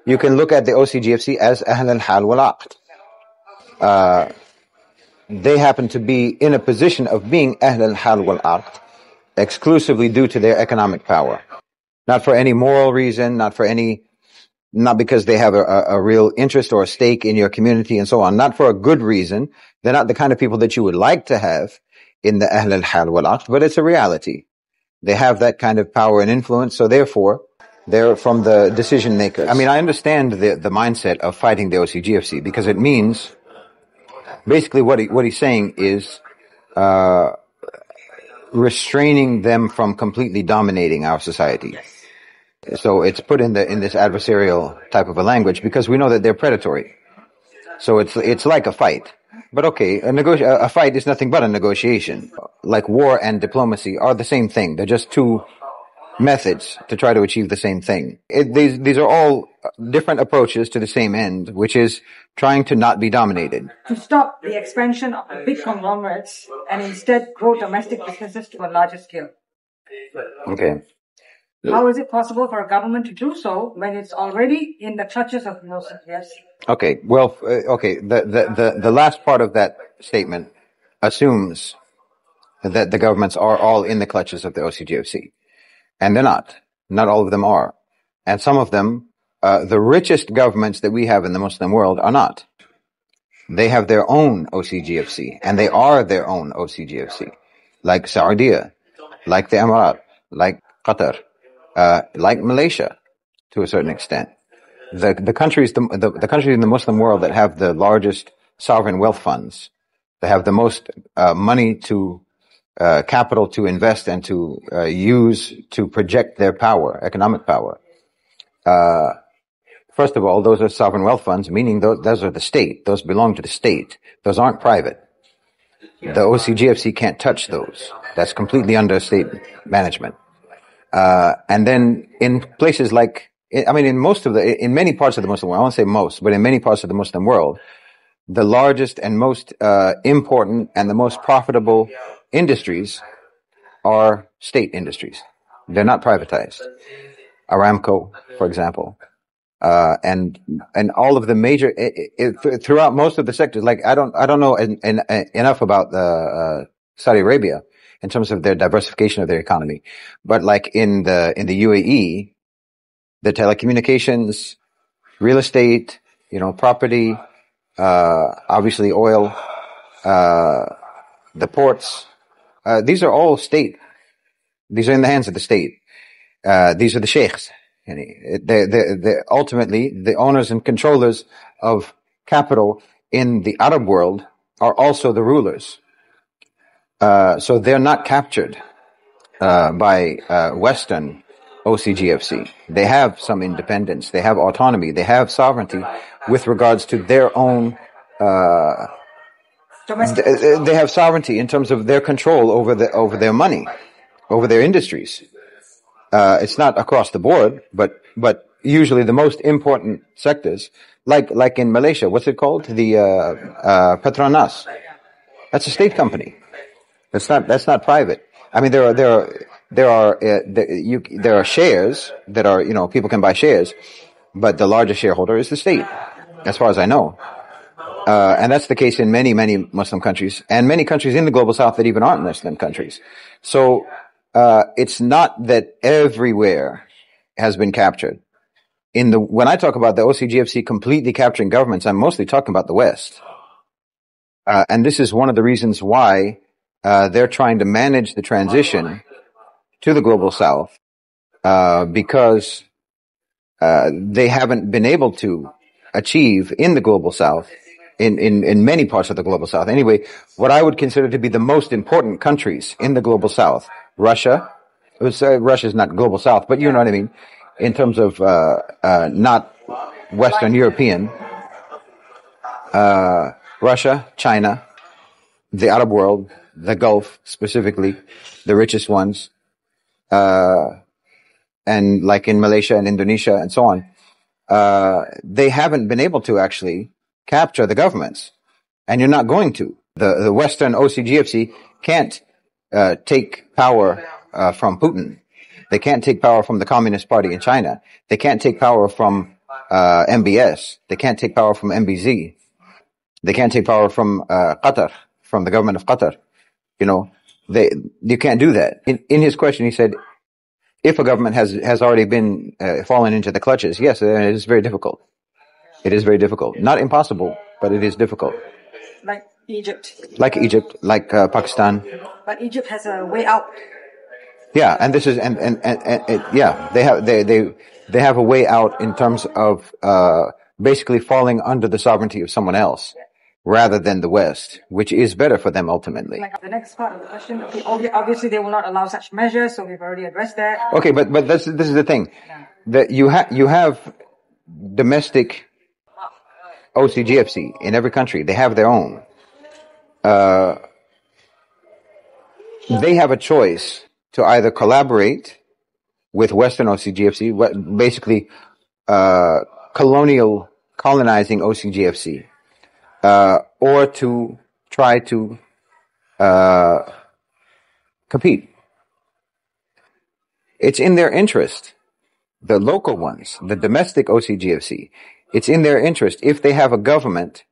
you can look at the OCGFC as Ahl al-Hal wal-Aqd. They happen to be in a position of being Ahl al-Hal wal-Aqd exclusively due to their economic power. Not for any moral reason, not because they have a real interest or a stake in your community and so on. Not for a good reason. They're not the kind of people that you would like to have in the Ahl al-Hal wal-Aqd, but it's a reality. They have that kind of power and influence, so therefore, they're from the decision makers. I mean, I understand the mindset of fighting the OCGFC because it means, basically what he's saying is, restraining them from completely dominating our society. So it's put in this adversarial type of a language because we know that they're predatory. So it's like a fight. But okay, a fight is nothing but a negotiation. Like war and diplomacy are the same thing. They're just two methods to try to achieve the same thing. These are all different approaches to the same end, which is trying to not be dominated. To stop the expansion of the big conglomerates and instead grow domestic businesses to a larger scale. Okay. How is it possible for a government to do so when it's already in the clutches of the OCGFC? Okay, well, the last part of that statement assumes that the governments are all in the clutches of the OCGFC. And they're not. Not all of them are. And some of them, the richest governments that we have in the Muslim world are not. They have their own OCGFC, and they are their own OCGFC. Like Saudi, like the Emirat, like Qatar, like Malaysia, to a certain extent. The countries in the Muslim world that have the largest sovereign wealth funds, that have the most money to capital to invest and to use to project their power, economic power. First of all, those are sovereign wealth funds, meaning those are the state. Those belong to the state. Those aren't private. The OCGFC can't touch those. That's completely under state management. And then in places like, in many parts of the Muslim world, I won't say most, but in many parts of the Muslim world, the largest and most important and the most profitable industries are state industries. They're not privatized. Aramco, for example, and all of the major throughout most of the sectors. Like I don't know enough about Saudi Arabia in terms of their diversification of their economy, but like in the UAE, the telecommunications, real estate, property, obviously oil, the ports. These are all state. These are in the hands of the state. These are the sheikhs. They're ultimately the owners and controllers of capital in the Arab world are also the rulers. So they're not captured by Western OCGFC. They have some independence. They have autonomy. They have sovereignty with regards to their own. They have sovereignty in terms of their control over their money, over their industries. It's not across the board, but usually the most important sectors, like in Malaysia, what's it called? The Petronas. That's a state company. That's not private. I mean, there are shares that are, people can buy shares, but the largest shareholder is the state, as far as I know. And that's the case in many, many Muslim countries and many countries in the global south that even aren't Muslim countries. So, it's not that everywhere has been captured. When I talk about the OCGFC completely capturing governments, I'm mostly talking about the West. And this is one of the reasons why, they're trying to manage the transition to the global south, because, they haven't been able to achieve in the global south, in many parts of the global south. Anyway, what I would consider to be the most important countries in the global south, Russia is not global south, but you know what I mean, in terms of, not Western European, Russia, China, the Arab world, the Gulf specifically, the richest ones, and like in Malaysia and Indonesia and so on, they haven't been able to actually capture the governments. And you're not going to. The Western OCGFC can't take power from Putin. They can't take power from the Communist Party in China. They can't take power from MBS. They can't take power from MBZ. They can't take power from Qatar, from the government of Qatar. You can't do that. In his question, he said, if a government has already been fallen into the clutches, yes, it is very difficult. It is very difficult. Not impossible, but it is difficult. Like Egypt. Like Egypt, like Pakistan. But Egypt has a way out. Yeah, and this is yeah, they have a way out in terms of basically falling under the sovereignty of someone else rather than the West, which is better for them ultimately. Like the next part of the question, obviously they will not allow such measures, so we've already addressed that. Okay, but this is the thing, that you have domestic OCGFC in every country. They have their own. They have a choice to either collaborate with Western OCGFC, basically colonizing OCGFC, or to try to compete. It's in their interest, the local ones, the domestic OCGFC, it's in their interest, if they have a government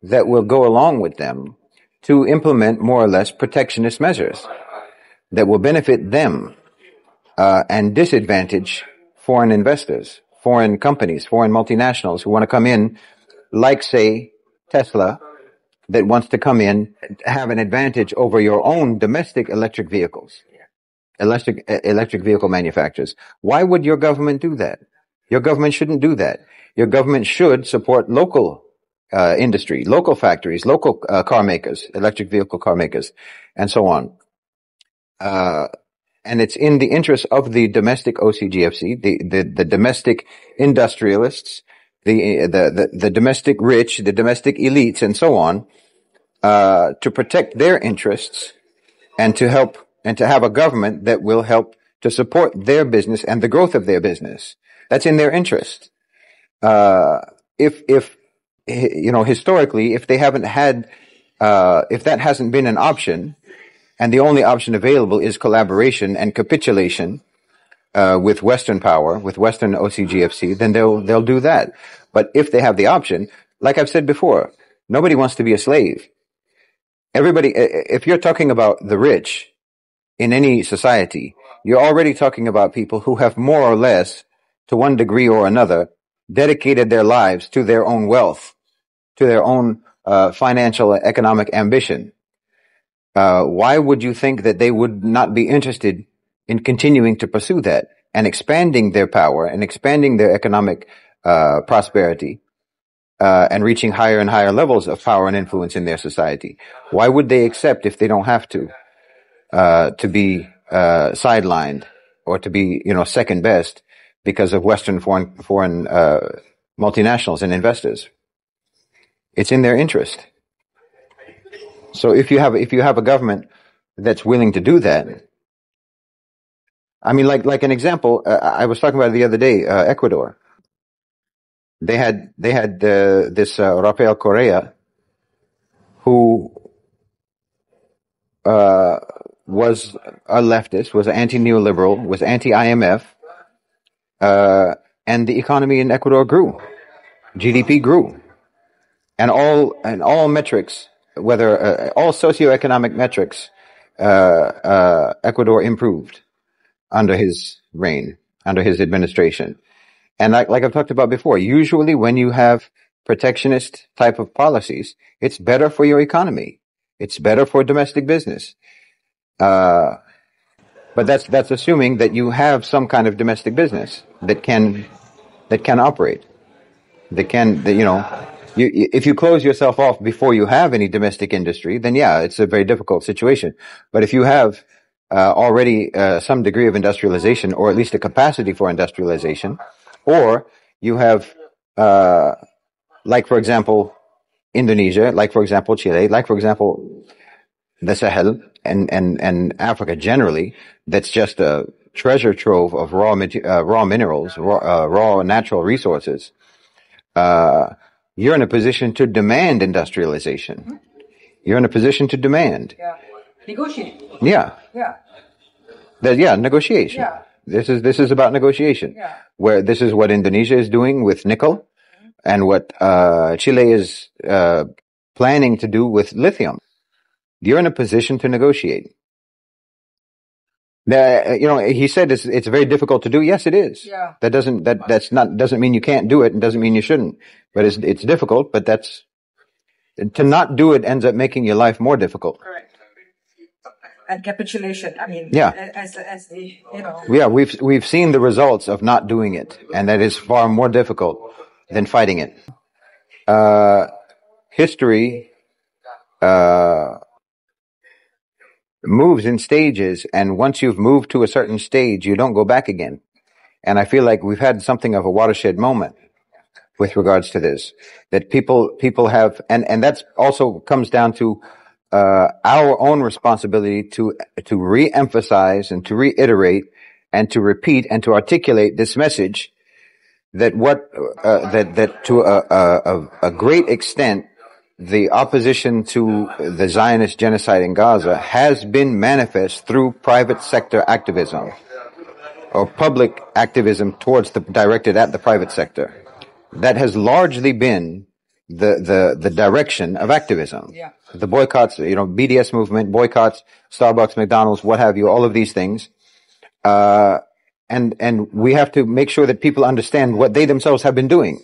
that will go along with them, to implement more or less protectionist measures that will benefit them and disadvantage foreign investors, foreign companies, foreign multinationals who want to come in, like, say, Tesla, that wants to come in, have an advantage over your own domestic electric vehicles, electric vehicle manufacturers. Why would your government do that? Your government shouldn't do that. Your government should support local industry, local factories, local car makers, electric vehicle car makers, and so on. And it's in the interest of the domestic OCGFC, the domestic industrialists, the domestic rich, the domestic elites, and so on, to protect their interests and to help and to have a government that will help to support their business and the growth of their business. That's in their interest. If historically, if they haven't had, if that hasn't been an option, and the only option available is collaboration and capitulation with Western power, with Western OCGFC, then they'll do that. But if they have the option, like I've said before, nobody wants to be a slave. Everybody, if you're talking about the rich in any society, you're already talking about people who have more or less, to one degree or another, dedicated their lives to their own wealth, to their own financial and economic ambition. Why would you think that they would not be interested in continuing to pursue that and expanding their power and expanding their economic prosperity and reaching higher and higher levels of power and influence in their society? Why would they accept, if they don't have to be sidelined or to be, second best because of Western foreign multinationals and investors? It's in their interest. So if you have a government that's willing to do that, I mean, like an example, I was talking about it the other day, Ecuador. They had this Rafael Correa, who was a leftist, was anti-neoliberal, was anti-IMF, and the economy in Ecuador grew, GDP grew, and all metrics, whether all socioeconomic metrics, Ecuador improved under his reign, under his administration. And like I've talked about before, usually when you have protectionist type of policies, it's better for your economy. It's better for domestic business. But that's assuming that you have some kind of domestic business that can operate, if you close yourself off before you have any domestic industry, then yeah, it's a very difficult situation. But if you have already some degree of industrialization, or at least a capacity for industrialization, or you have, like for example, Indonesia, like for example, Chile, like for example, the Sahel and Africa generally, that's just a treasure trove of raw minerals, raw natural resources. You're in a position to demand industrialization. You're in a position to demand. Yeah. Negotiate. Yeah. Yeah. Negotiation. Yeah. This is about negotiation. Yeah. Where this is what Indonesia is doing with nickel, and what Chile is planning to do with lithium. You're in a position to negotiate. He said it's very difficult to do. Yes, it is. Yeah. That doesn't mean you can't do it, and doesn't mean you shouldn't. But it's difficult. But to not do it ends up making your life more difficult. Correct. And capitulation. I mean, yeah. As the Yeah, we've seen the results of not doing it, and that is far more difficult than fighting it. History moves in stages, and once you've moved to a certain stage, you don't go back again. And I feel like we've had something of a watershed moment with regards to this, that people have, and that's also comes down to our own responsibility to re-emphasize and to reiterate and to repeat and to articulate this message that that to a great extent, the opposition to the Zionist genocide in Gaza has been manifest through private sector activism or public activism directed at the private sector. That has largely been the direction of activism. Yeah. The boycotts, BDS movement, boycotts, Starbucks, McDonald's, what have you, all of these things. And we have to make sure that people understand what they themselves have been doing,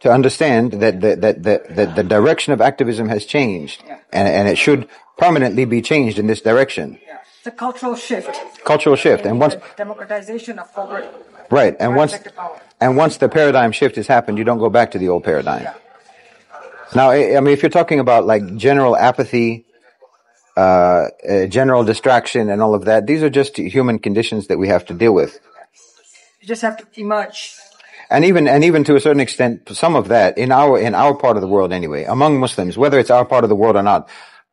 to understand that the direction of activism has changed, yeah. and it should permanently be changed in this direction. Yeah. It's a cultural shift. And once democratization of corporate. Right. And once the paradigm shift has happened, you don't go back to the old paradigm. Yeah. Now, I mean, if you're talking about like general apathy, general distraction and all of that, these are just human conditions that we have to deal with. You just have to emerge. And even to a certain extent, some of that in our part of the world anyway, among Muslims, whether it's our part of the world or not,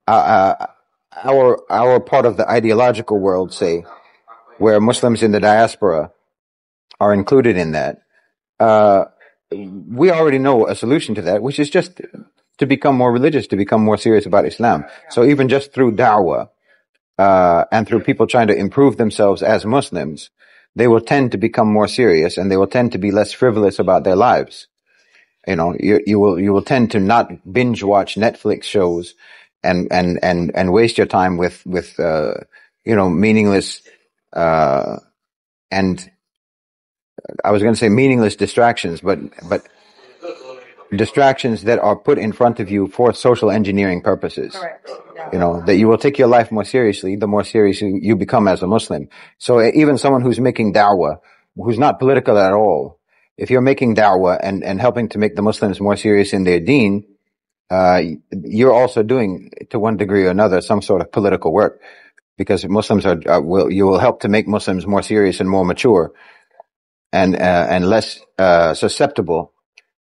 our part of the ideological world, say, where Muslims in the diaspora are included in that, we already know a solution to that, which is just to become more religious, to become more serious about Islam. So even just through da'wah, and through people trying to improve themselves as Muslims, they will tend to become more serious, and they will tend to be less frivolous about their lives. You will tend to not binge watch Netflix shows and waste your time with meaningless, and I was going to say meaningless distractions, but distractions that are put in front of you for social engineering purposes. Correct. Yeah. That you will take your life more seriously, the more serious you become as a Muslim. So even someone who's making da'wah, who's not political at all, if you're making da'wah and helping to make the Muslims more serious in their deen, you're also doing, to one degree or another, some sort of political work, because Muslims you will help to make Muslims more serious and more mature and less susceptible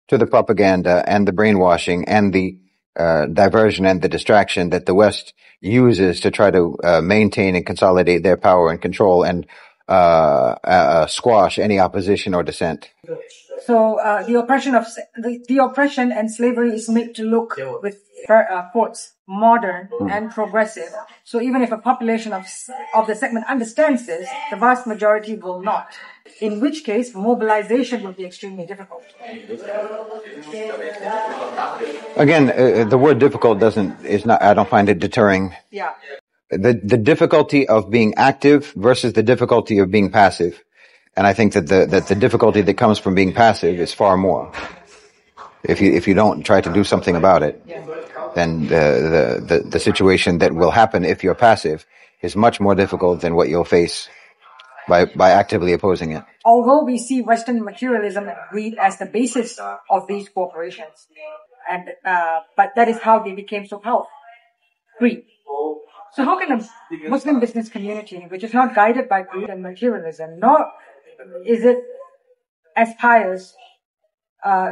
to the propaganda and the brainwashing and the diversion and the distraction that the West uses to try to maintain and consolidate their power and control and squash any opposition or dissent. So the oppression and slavery is made to look with quotes modern and progressive. So even if a population of the segment understands this, the vast majority will not. In which case, mobilization will be extremely difficult. Again, the word difficult I don't find it deterring. Yeah. The difficulty of being active versus the difficulty of being passive. And I think that the difficulty that comes from being passive is far more. If you don't try to do something about it, then the situation that will happen if you're passive is much more difficult than what you'll face by actively opposing it. Although we see Western materialism and greed as the basis of these corporations, but that is how they became so powerful. Greed. So how can a Muslim business community, which is not guided by greed and materialism, nor is it as pious,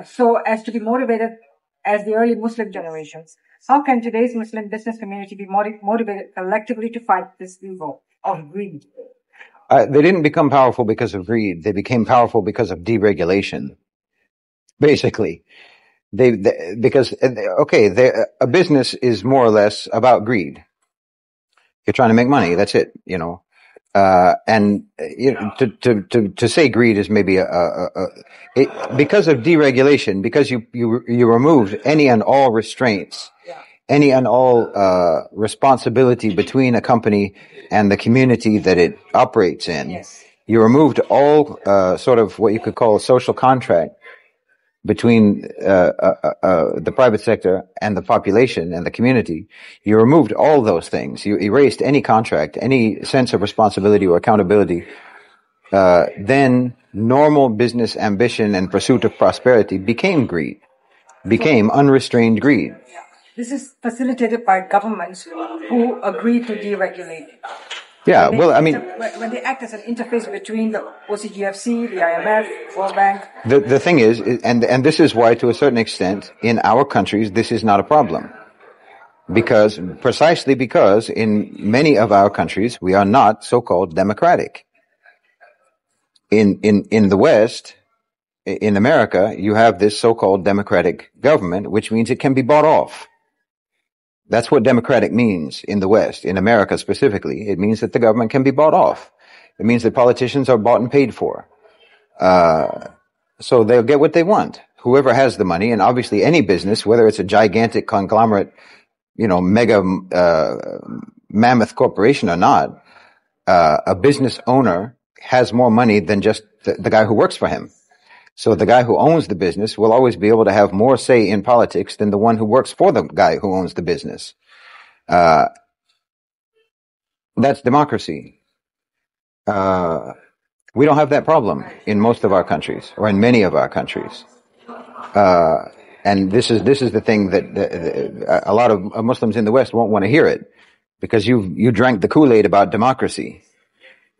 so as to be motivated as the early Muslim generations, how can today's Muslim business community be motivated collectively to fight this evil of greed? They didn't become powerful because of greed. They became powerful because of deregulation. Basically, because a business is more or less about greed. You're trying to make money. That's it. And to say greed is maybe because of deregulation, because you removed any and all restraints, any and all responsibility between a company and the community that it operates in. Yes. You removed all sort of what you could call a social contract between the private sector and the population and the community. You removed all those things. You erased any contract, any sense of responsibility or accountability. Then normal business ambition and pursuit of prosperity became greed, became unrestrained greed. This is facilitated by governments who agree to deregulate. Yeah, well, I mean, when they act as an interface between the OCGFC, the IMF, World Bank. The thing is, and this is why, to a certain extent, in our countries, this is not a problem. Precisely because in many of our countries, we are not so-called democratic. In the West, in America, you have this so-called democratic government, which means it can be bought off. That's what democratic means in the West, in America specifically. It means that the government can be bought off. It means that politicians are bought and paid for. So they'll get what they want. Whoever has the money, and obviously any business, whether it's a gigantic conglomerate, mega mammoth corporation or not, a business owner has more money than just the guy who works for him. So the guy who owns the business will always be able to have more say in politics than the one who works for the guy who owns the business. That's democracy. We don't have that problem in most of our countries, or in many of our countries. And this is the thing that a lot of Muslims in the West won't want to hear it, because you drank the Kool-Aid about democracy,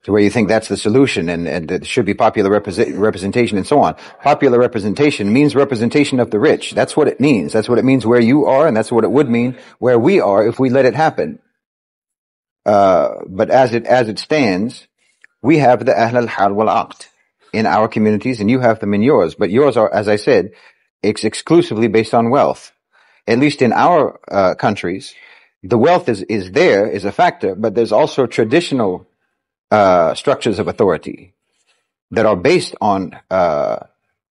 to where you think that's the solution, and it should be popular representation and so on. Popular representation means representation of the rich. That's what it means. That's what it means where you are, and that's what it would mean where we are if we let it happen. But as it stands, we have the Ahl al-Hal wal-Aqd in our communities, and you have them in yours. But yours are, as I said, it's exclusively based on wealth. At least in our countries, the wealth is a factor, but there's also traditional structures of authority that are based on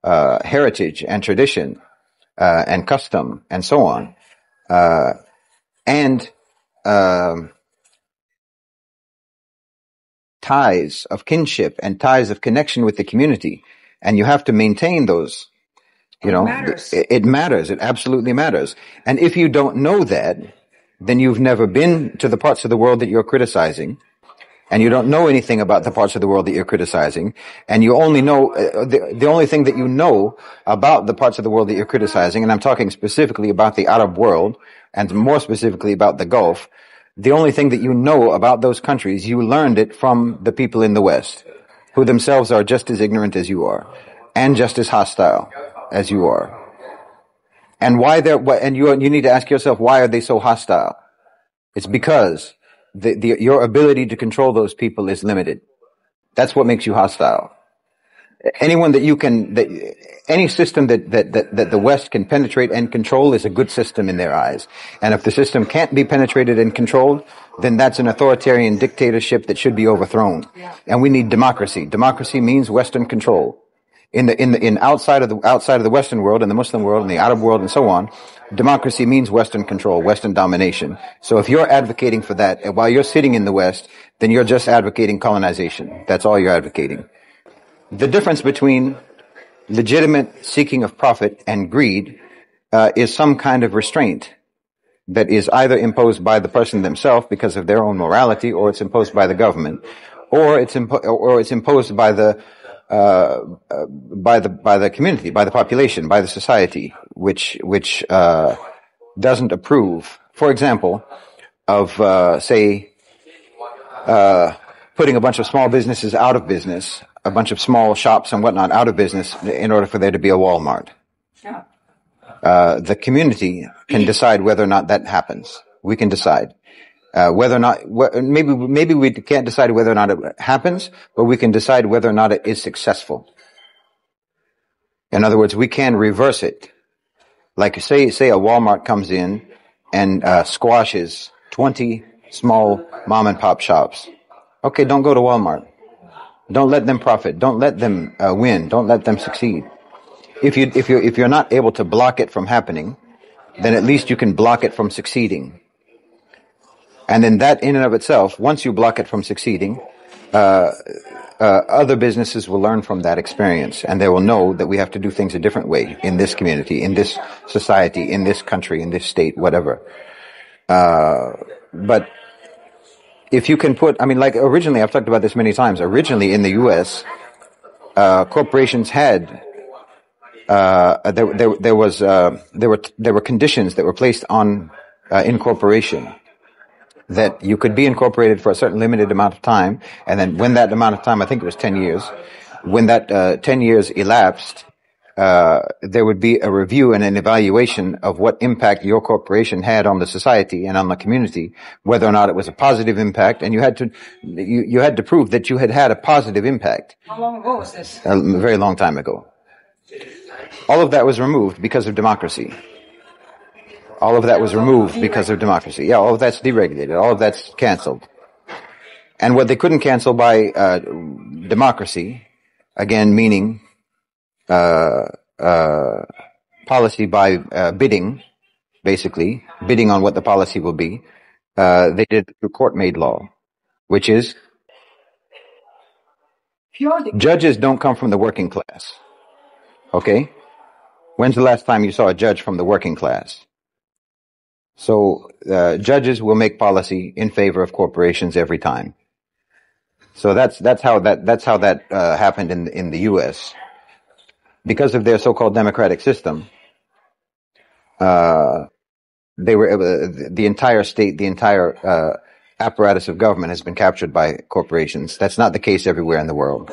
heritage and tradition and custom and so on, and ties of kinship and ties of connection with the community, and you have to maintain those. It matters. It absolutely matters. And if you don't know that, then you've never been to the parts of the world that you're criticizing, and you don't know anything about the parts of the world that you're criticizing, and you only know, the only thing that you know about the parts of the world that you're criticizing, and I'm talking specifically about the Arab world, and more specifically about the Gulf, the only thing that you know about those countries, you learned it from the people in the West, who themselves are just as ignorant as you are, and just as hostile as you are. And you need to ask yourself, why are they so hostile? It's because your ability to control those people is limited. That's what makes you hostile. Any system that the West can penetrate and control is a good system in their eyes. And if the system can't be penetrated and controlled, then that's an authoritarian dictatorship that should be overthrown. And we need democracy. Democracy means Western control. Outside of the Western world, and the Muslim world, and the Arab world, and so on, democracy means Western control, Western domination. So if you're advocating for that, while you're sitting in the West, then you're just advocating colonization. That's all you're advocating. The difference between legitimate seeking of profit and greed is some kind of restraint that is either imposed by the person themselves because of their own morality, or it's imposed by the government, or it's imposed by the community, by the population, by the society, which doesn't approve, for example, of putting a bunch of small businesses out of business, a bunch of small shops and whatnot out of business in order for there to be a Walmart. Yeah. The community can decide whether or not that happens. We can decide. Whether or not, maybe we can't decide whether or not it happens, but we can decide whether or not it is successful. In other words, we can reverse it. Like say a Walmart comes in and squashes 20 small mom and pop shops Okay, don't go to Walmart. Don't let them profit. Don't let them win. Don't let them succeed. If you're not able to block it from happening, then at least you can block it from succeeding. And then that in and of itself, once you block it from succeeding, other businesses will learn from that experience, and they will know that we have to do things a different way in this community, in this society, in this country, in this state, whatever. But if you can put, I mean, like originally, I've talked about this many times. Originally in the U.S., corporations had there were conditions that were placed on incorporation, that you could be incorporated for a certain limited amount of time, and then when that amount of time, I think it was 10 years, when that 10 years elapsed, there would be a review and an evaluation of what impact your corporation had on the society and on the community, whether or not it was a positive impact, and you had to prove that you had had a positive impact. How long ago was this? A very long time ago. All of that was removed because of democracy. All of that was removed because of democracy. Yeah, all of that's deregulated. All of that's canceled. And what they couldn't cancel by democracy, again, meaning policy by bidding, basically, bidding on what the policy will be, they did through court-made law, which is judges don't come from the working class. Okay? When's the last time you saw a judge from the working class? So judges will make policy in favor of corporations every time. So that's how that happened in the U.S. Because of their so-called democratic system. The entire state, the entire apparatus of government has been captured by corporations. That's not the case everywhere in the world.